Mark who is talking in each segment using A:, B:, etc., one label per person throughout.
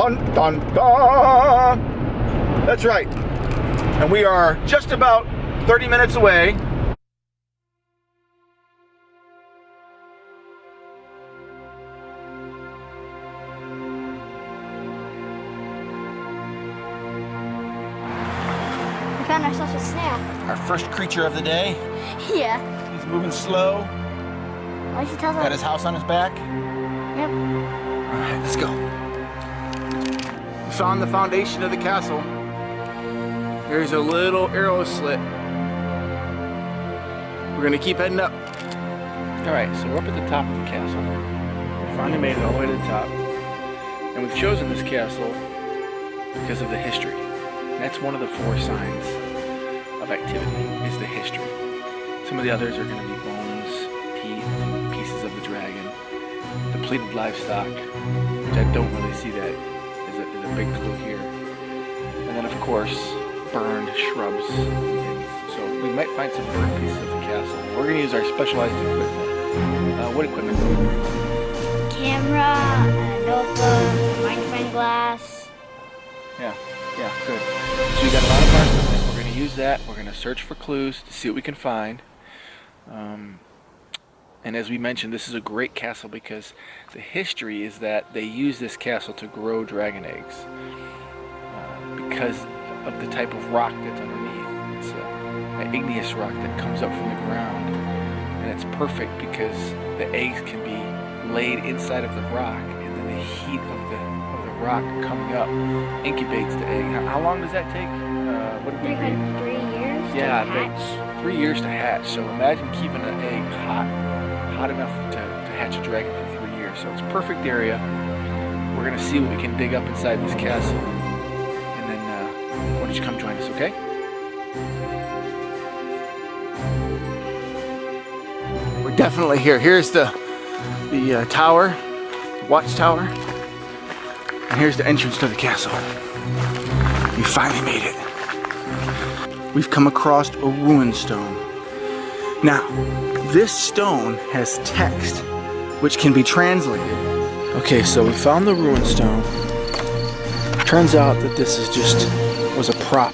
A: Dun, dun, dun. That's right. And we are just about 30 minutes away.
B: We found ourselves a snack.
A: Our first creature of the day.
B: Yeah.
A: He's moving slow.
B: Why should tell us?
A: Got his house on his back.
B: Yep.
A: All right, let's go. We found the foundation of the castle. There's a little arrow slit. We're gonna keep heading up. All right, so we're up at the top of the castle. We finally made it all the way to the top. And we've chosen this castle because of the history. That's one of the 4 signs of activity, is the history. Some of the others are gonna be bones, teeth, pieces of the dragon, depleted livestock, which I don't really see that as a big clue here. And then of course, burned shrubs. So we might find some burned pieces of the castle. We're going to use our specialized equipment. What equipment?
B: Camera, a notebook, magnifying glass.
A: Yeah, good. So we got a lot of our equipment. We're going to use that. We're going to search for clues to see what we can find. And as we mentioned, this is a great castle because the history is that they use this castle to grow dragon eggs. Because of the type of rock that's underneath. It's an igneous rock that comes up from the ground, and it's perfect because the eggs can be laid inside of the rock, and then the heat of the rock coming up incubates the egg. How long does that take? What did we read?
B: 3 years.
A: Yeah,
B: to hatch.
A: 3 years to hatch. So imagine keeping an egg hot enough to hatch a dragon for 3 years. So it's a perfect area. We're gonna see what we can dig up inside this castle. Why don't you come join us, okay? We're definitely here. Here's the tower, the watchtower, and here's the entrance to the castle. We finally made it. We've come across a ruin stone. Now, this stone has text, which can be translated. Okay, so we found the ruin stone. Turns out that this is was a prop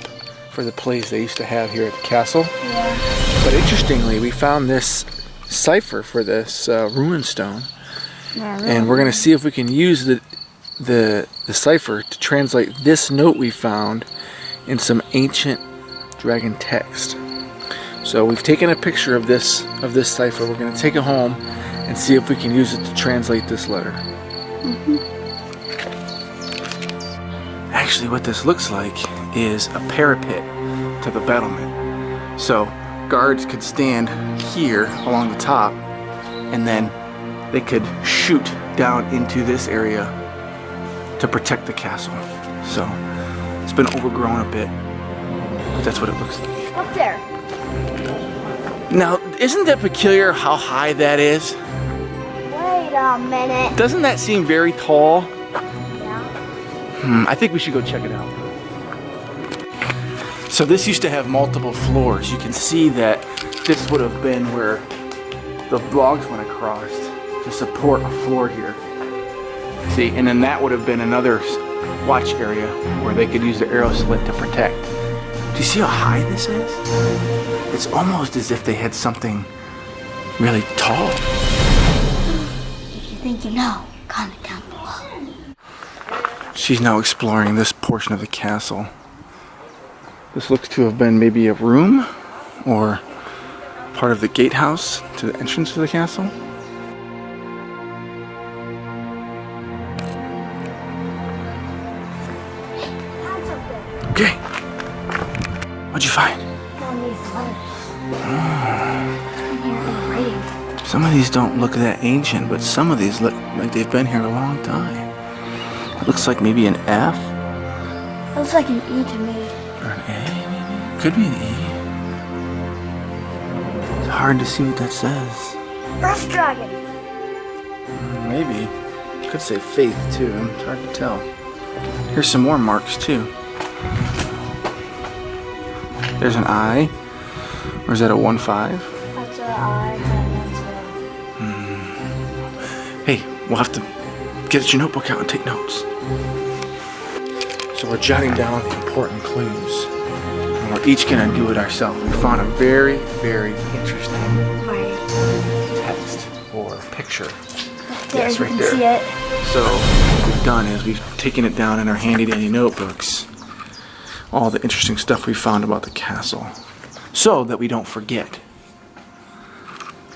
A: for the plays they used to have here at the castle.
B: Yeah.
A: But interestingly, we found this cipher for this ruin stone, and we're going to see if we can use the cipher to translate this note we found in some ancient dragon text. So we've taken a picture of this cipher. We're going to take it home and see if we can use it to translate this letter. Actually, what this looks like is a parapet to the battlement. So guards could stand here along the top, and then they could shoot down into this area to protect the castle. So it's been overgrown a bit, but that's what it looks like.
B: Up there.
A: Now, isn't that peculiar how high that is?
B: Wait a minute.
A: Doesn't that seem very tall?
B: Yeah.
A: I think we should go check it out. So this used to have multiple floors. You can see that this would have been where the logs went across to support a floor here. See, and then that would have been another watch area where they could use the arrow slit to protect. Do you see how high this is? It's almost as if they had something really tall.
B: If you think you know, comment down below.
A: She's now exploring this portion of the castle. This looks to have been maybe a room or part of the gatehouse to the entrance to the castle. Okay. What'd you find? Some of these don't look that ancient, but some of these look like they've been here a long time. It looks like maybe an F.
B: It looks like an E to me.
A: Or an A, maybe? Could be an E. It's hard to see what that says.
B: Earth dragon.
A: Maybe. Could say faith too. It's hard to tell. Here's some more marks too. There's an I. Or is that a 1-5?
B: That's an I.
A: Hey, we'll have to get your notebook out and take notes. So we're jotting down the important clues. And we're each gonna do it ourselves. We found a very, very interesting text or picture.
B: There,
A: Yes,
B: you
A: right
B: can
A: there.
B: see it.
A: So what we've done is we've taken it down in our handy dandy notebooks. All the interesting stuff we found about the castle. So that we don't forget.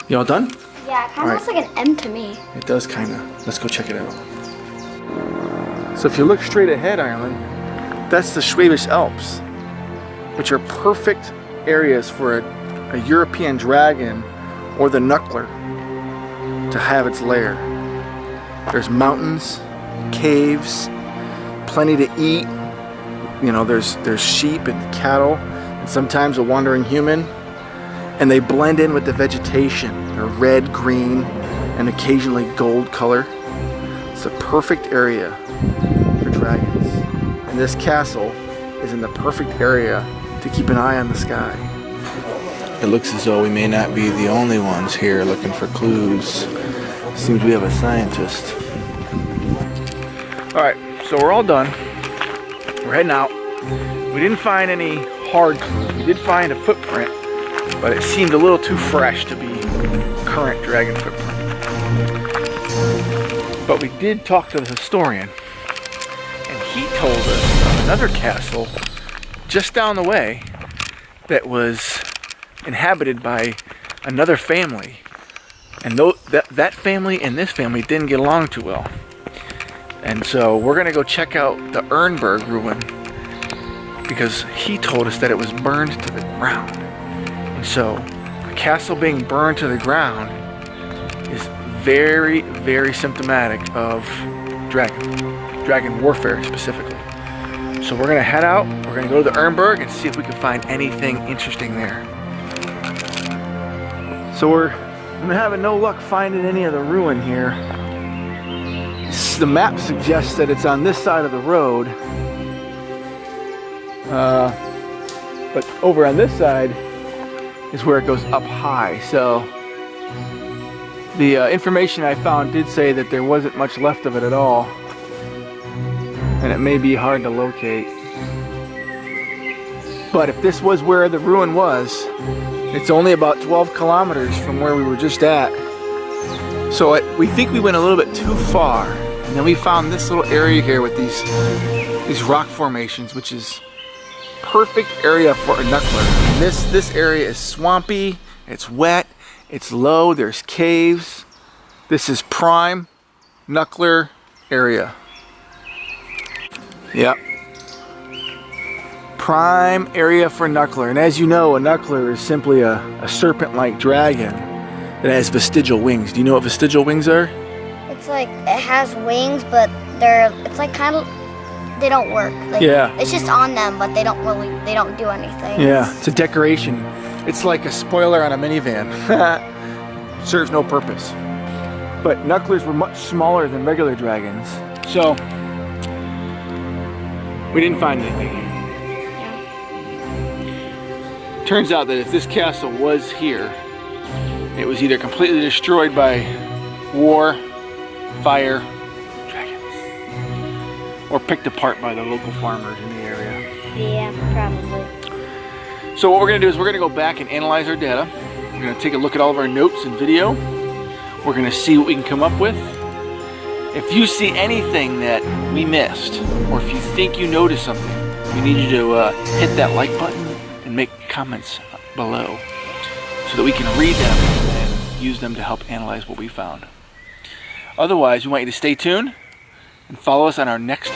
A: You all done?
B: Yeah, it kind of looks like an M to me.
A: It does kind of. Let's go check it out. So if you look straight ahead, Ireland, that's the Schwäbisch Alps, which are perfect areas for a European dragon or the knuckler to have its lair. There's mountains, caves, plenty to eat. You know, there's sheep and cattle, and sometimes a wandering human. And they blend in with the vegetation. They're red, green, and occasionally gold color. It's a perfect area for dragons. And this castle is in the perfect area to keep an eye on the sky. It looks as though we may not be the only ones here looking for clues. Seems we have a scientist. Alright, so we're all done. We're heading out. We didn't find any hard clues. We did find a footprint, but it seemed a little too fresh to be current dragon footprint. But we did talk to the historian, and he told us of another castle just down the way that was inhabited by another family. And that family and this family didn't get along too well. And so we're gonna go check out the Urnberg ruin because he told us that it was burned to the ground. And so a castle being burned to the ground is very, very symptomatic of dragon warfare specifically. So we're gonna head out, we're gonna go to the Urnberg and see if we can find anything interesting there. So I'm having no luck finding any of the ruin here. The map suggests that it's on this side of the road. But over on this side is where it goes up high. So the information I found did say that there wasn't much left of it at all. And it may be hard to locate. But if this was where the ruin was, it's only about 12 kilometers from where we were just at. So we think we went a little bit too far. And then we found this little area here with these rock formations, which is perfect area for a knuckler. And this area is swampy, it's wet, it's low, there's caves. This is prime knuckler area. Yep. Prime area for knuckler. And as you know, a knuckler is simply a serpent-like dragon that has vestigial wings. Do you know what vestigial wings are?
B: It's like, it has wings, but it's like kind of, they don't work. Like,
A: yeah.
B: It's just on them, but they don't do anything.
A: Yeah, it's a decoration. It's like a spoiler on a minivan. Serves no purpose. But knucklers were much smaller than regular dragons. So, we didn't find anything here. Turns out that if this castle was here, it was either completely destroyed by war, fire, dragons, or picked apart by the local farmers in the area.
B: Yeah, probably.
A: So what we're going to do is we're going to go back and analyze our data. We're going to take a look at all of our notes and video. We're going to see what we can come up with. If you see anything that we missed, or if you think you noticed something, we need you to hit that like button and make comments below so that we can read them and use them to help analyze what we found. Otherwise, we want you to stay tuned and follow us on our next